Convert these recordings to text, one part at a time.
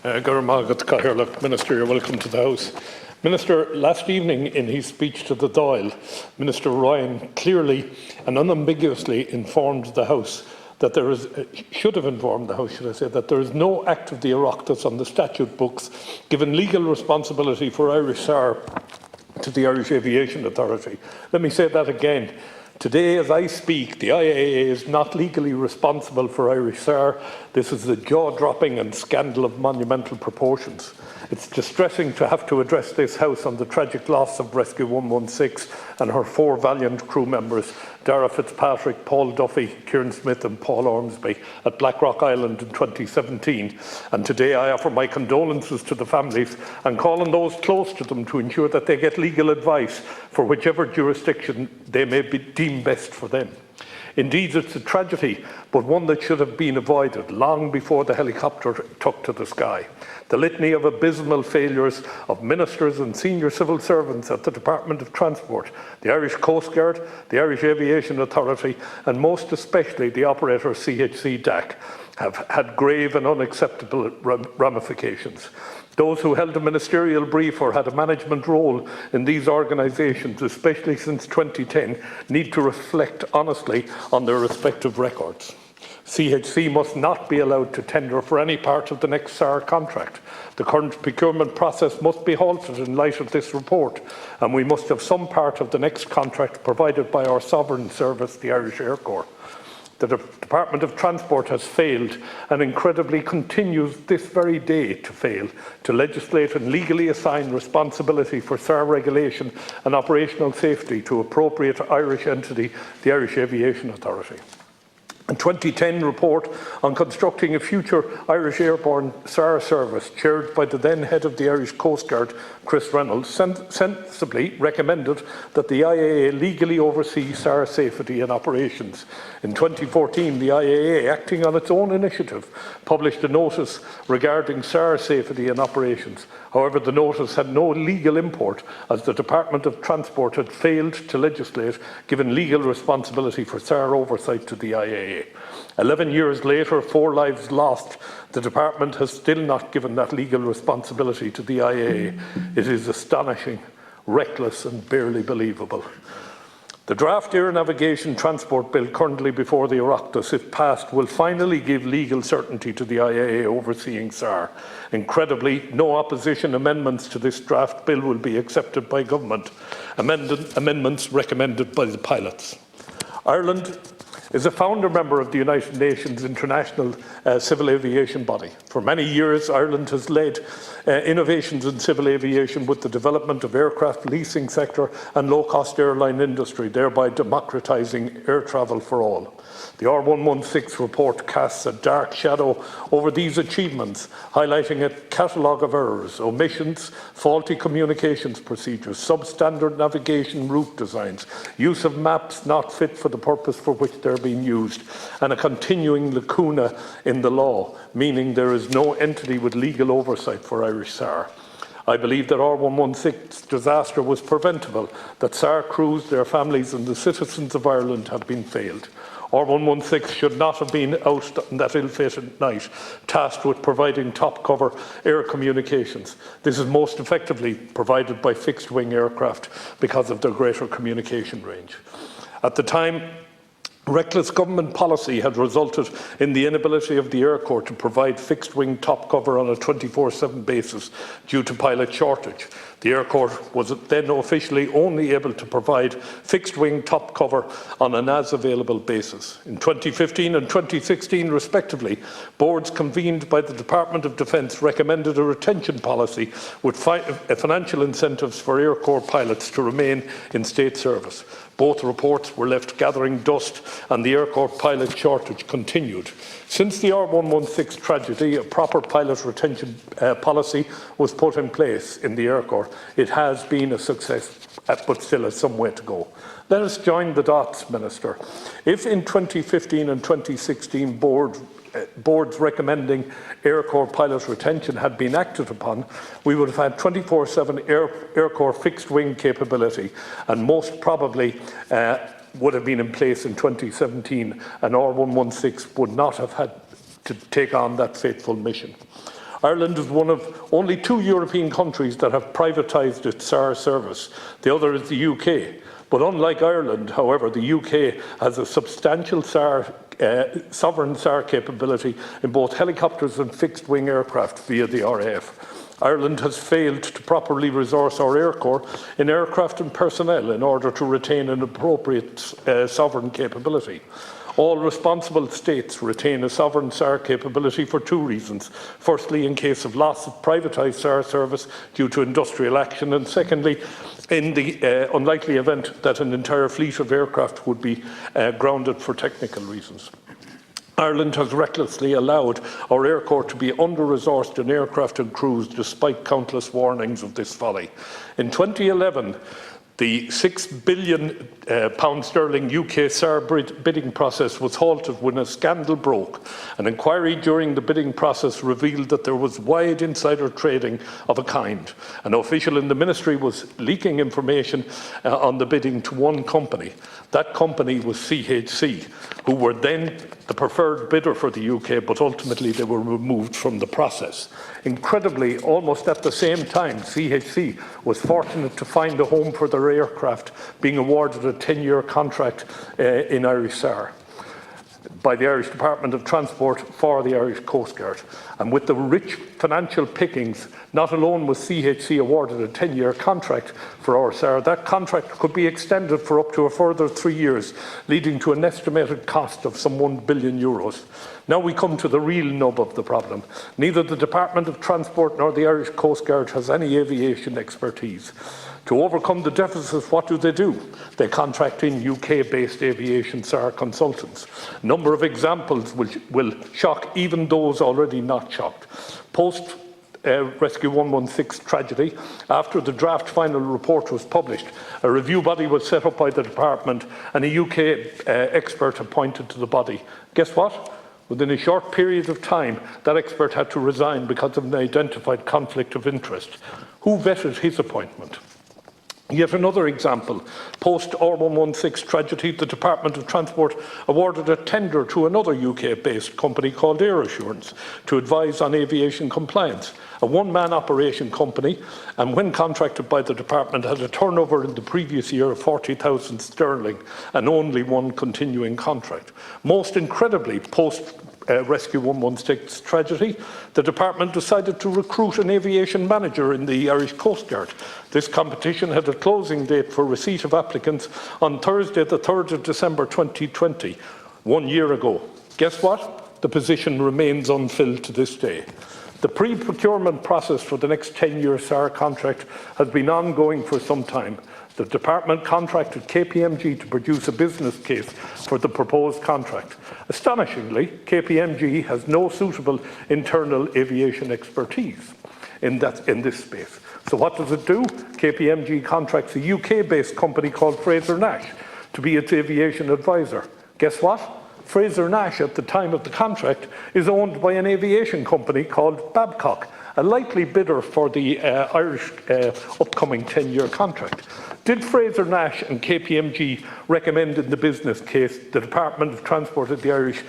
Minister, you're welcome to the House. Minister, last evening in his speech to the Dáil, Minister Ryan clearly and unambiguously informed the House that there is, should have informed the House, should I say, that there is no act of the Oireachtas on the statute books given legal responsibility for Irish SAR to the Irish Aviation Authority. Let me say that again. Today, as I speak, the IAA is not legally responsible for Irish SAR. This is a jaw-dropping and scandal of monumental proportions. It's distressing to have to address this House on the tragic loss of Rescue 116 and her 4 valiant crew members, Dara Fitzpatrick, Paul Duffy, Kieran Smith and Paul Ormsby, at Blackrock Island in 2017. And today I offer my condolences to the families and call on those close to them to ensure that they get legal advice for whichever jurisdiction they may deem best for them. Indeed, it's a tragedy, but one that should have been avoided long before the helicopter took to the sky. The litany of abysmal failures of ministers and senior civil servants at the Department of Transport, the Irish Coast Guard, the Irish Aviation Authority, and most especially the operator CHC DAC, have had grave and unacceptable ramifications. Those who held a ministerial brief or had a management role in these organisations, especially since 2010, need to reflect honestly on their respective records. CHC must not be allowed to tender for any part of the next SAR contract. The current procurement process must be halted in light of this report, and we must have some part of the next contract provided by our sovereign service, the Irish Air Corps. The Department of Transport has failed and incredibly continues this very day to fail to legislate and legally assign responsibility for SAR regulation and operational safety to appropriate Irish entity, the Irish Aviation Authority. A 2010 report on constructing a future Irish airborne SAR service, chaired by the then head of the Irish Coast Guard, Chris Reynolds, sensibly recommended that the IAA legally oversee SAR safety and operations. In 2014, the IAA, acting on its own initiative, published a notice regarding SAR safety and operations. However, the notice had no legal import, as the Department of Transport had failed to legislate, given legal responsibility for SAR oversight to the IAA. 11 years later, 4 lives lost, the Department has still not given that legal responsibility to the IAA. It is astonishing, reckless and barely believable. The draft Air Navigation Transport Bill currently before the Oireachtas, if passed, will finally give legal certainty to the IAA overseeing SAR. Incredibly, no opposition amendments to this draft bill will be accepted by Government, amendments recommended by the pilots. Ireland is a founder member of the United Nations International Civil Aviation Body. For many years, Ireland has led innovations in civil aviation with the development of aircraft leasing sector and low-cost airline industry, thereby democratising air travel for all. The R116 report casts a dark shadow over these achievements, highlighting a catalogue of errors, omissions, faulty communications procedures, substandard navigation route designs, use of maps not fit for the purpose for which they're being used, and a continuing lacuna in the law, meaning there is no entity with legal oversight for Irish SAR. I believe that R116 disaster was preventable, that SAR crews, their families and the citizens of Ireland have been failed. R116 should not have been out on that ill-fated night, tasked with providing top-cover air communications. This is most effectively provided by fixed-wing aircraft because of their greater communication range. At the time, reckless government policy had resulted in the inability of the Air Corps to provide fixed-wing top cover on a 24/7 basis due to pilot shortage. The Air Corps was then officially only able to provide fixed-wing top cover on an as-available basis. In 2015 and 2016, respectively, boards convened by the Department of Defence recommended a retention policy with financial incentives for Air Corps pilots to remain in state service. Both reports were left gathering dust and the Air Corps pilot shortage continued. Since the R116 tragedy, a proper pilot retention policy was put in place in the Air Corps. It has been a success, but still has some way to go. Let us join the dots, Minister. If in 2015 and 2016 boards recommending Air Corps pilot retention had been acted upon, we would have had 24/7 Air Corps fixed-wing capability, and most probably would have been in place in 2017, and R116 would not have had to take on that fateful mission. Ireland is one of only 2 European countries that have privatised its SAR service. The other is the UK. But unlike Ireland, however, the UK has a substantial sovereign SAR capability in both helicopters and fixed-wing aircraft via the RAF. Ireland has failed to properly resource our Air Corps in aircraft and personnel in order to retain an appropriate sovereign capability. All responsible states retain a sovereign SAR capability for 2 reasons. Firstly, in case of loss of privatised SAR service due to industrial action, and secondly, in the unlikely event that an entire fleet of aircraft would be grounded for technical reasons. Ireland has recklessly allowed our Air Corps to be under-resourced in aircraft and crews despite countless warnings of this folly. In 2011, the £6 billion UK SAR bidding process was halted when a scandal broke. An inquiry during the bidding process revealed that there was wide insider trading of a kind. An official in the ministry was leaking information on the bidding to one company. That company was CHC, who were then the preferred bidder for the UK, but ultimately they were removed from the process. Incredibly, almost at the same time, CHC was fortunate to find a home for their aircraft, being awarded a 10-year contract in Irish SAR by the Irish Department of Transport for the Irish Coast Guard. And with the rich financial pickings, not alone was CHC awarded a 10-year contract for our SAR, that contract could be extended for up to a further 3 years, leading to an estimated cost of some €1 billion. Now we come to the real nub of the problem. Neither the Department of Transport nor the Irish Coast Guard has any aviation expertise. To overcome the deficit, what do? They contract in UK-based aviation SAR consultants. A number of examples will shock even those already not shocked. Post Rescue 116 tragedy, after the draft final report was published, a review body was set up by the department and a UK expert appointed to the body. Guess what? Within a short period of time, that expert had to resign because of an identified conflict of interest. Who vetted his appointment? Yet another example, post R116 tragedy, the Department of Transport awarded a tender to another UK-based company called Air Assurance to advise on aviation compliance, a one-man operation company, and when contracted by the department had a turnover in the previous year of 40,000 sterling and only one continuing contract. Most incredibly, post Rescue 116 tragedy, the department decided to recruit an aviation manager in the Irish Coast Guard. This competition had a closing date for receipt of applicants on Thursday, the 3rd of December 2020, 1 year ago. Guess what? The position remains unfilled to this day. The pre-procurement process for the next 10-year SAR contract has been ongoing for some time. The department contracted KPMG to produce a business case for the proposed contract. Astonishingly, KPMG has no suitable internal aviation expertise in this space. So what does it do? KPMG contracts a UK-based company called Fraser Nash to be its aviation advisor. Guess what? Fraser Nash, at the time of the contract, is owned by an aviation company called Babcock, a likely bidder for the Irish upcoming 10-year contract. Did Fraser Nash and KPMG recommend in the business case the Department of Transport at the Irish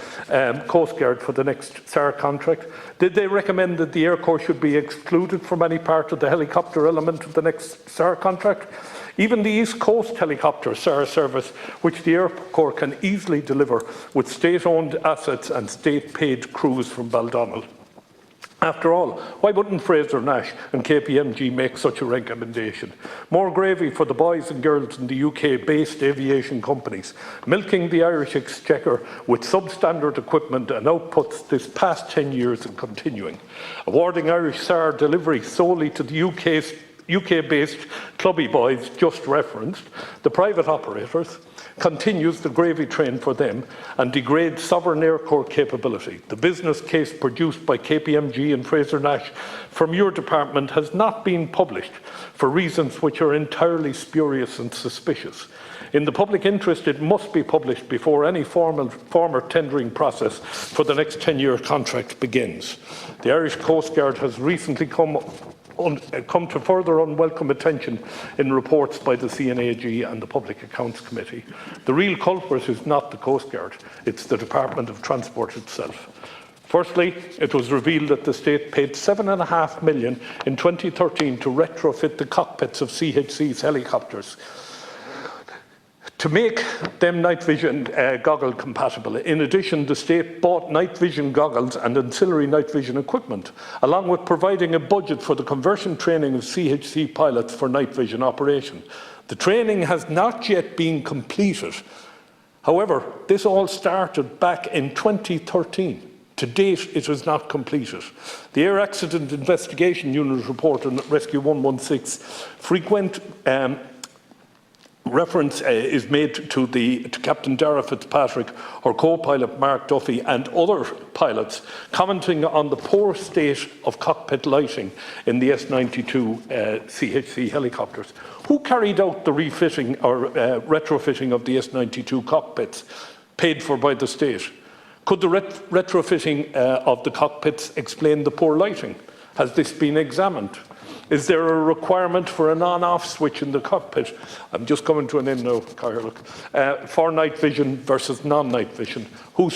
Coast Guard for the next SAR contract? Did they recommend that the Air Corps should be excluded from any part of the helicopter element of the next SAR contract? Even the East Coast helicopter SAR service, which the Air Corps can easily deliver with state-owned assets and state-paid crews from Baldonnel. After all, why wouldn't Fraser Nash and KPMG make such a recommendation? More gravy for the boys and girls in the UK-based aviation companies, milking the Irish exchequer with substandard equipment and outputs this past 10 years and continuing. Awarding Irish SAR delivery solely to the UK-based clubby boys just referenced, the private operators, continues the gravy train for them and degrades sovereign Air Corps capability. The business case produced by KPMG and Fraser Nash from your department has not been published for reasons which are entirely spurious and suspicious. In the public interest, it must be published before any formal tendering process for the next 10-year contract begins. The Irish Coast Guard has recently come to further unwelcome attention in reports by the CNAG and the Public Accounts Committee. The real culprit is not the Coast Guard, it's the Department of Transport itself. Firstly, it was revealed that the state paid $7.5 million in 2013 to retrofit the cockpits of CHC's helicopters to make them night vision goggle compatible. In addition, the state bought night vision goggles and ancillary night vision equipment, along with providing a budget for the conversion training of CHC pilots for night vision operation. The training has not yet been completed. However, this all started back in 2013. To date, it is not completed. The Air Accident Investigation Unit report on Rescue 116 frequent reference is made to Captain Dara Fitzpatrick, her co-pilot Mark Duffy and other pilots commenting on the poor state of cockpit lighting in the S-92 CHC helicopters. Who carried out the refitting or retrofitting of the S-92 cockpits paid for by the state? Could the retrofitting of the cockpits explain the poor lighting? Has this been examined? Is there a requirement for an on-off switch in the cockpit? I'm just coming to an end now, for night vision versus non-night vision. Who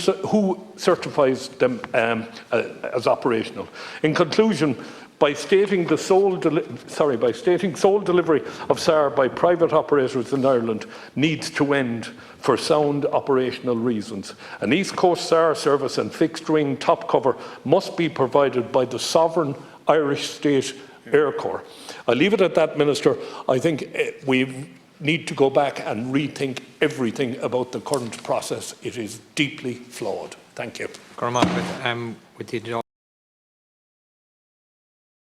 certifies them as operational? In conclusion, by stating sole delivery of SAR by private operators in Ireland needs to end for sound operational reasons. An East Coast SAR service and fixed-wing top cover must be provided by the sovereign Irish state Air Corps. I'll leave it at that, Minister. I think we need to go back and rethink everything about the current process. It is deeply flawed. Thank you. With the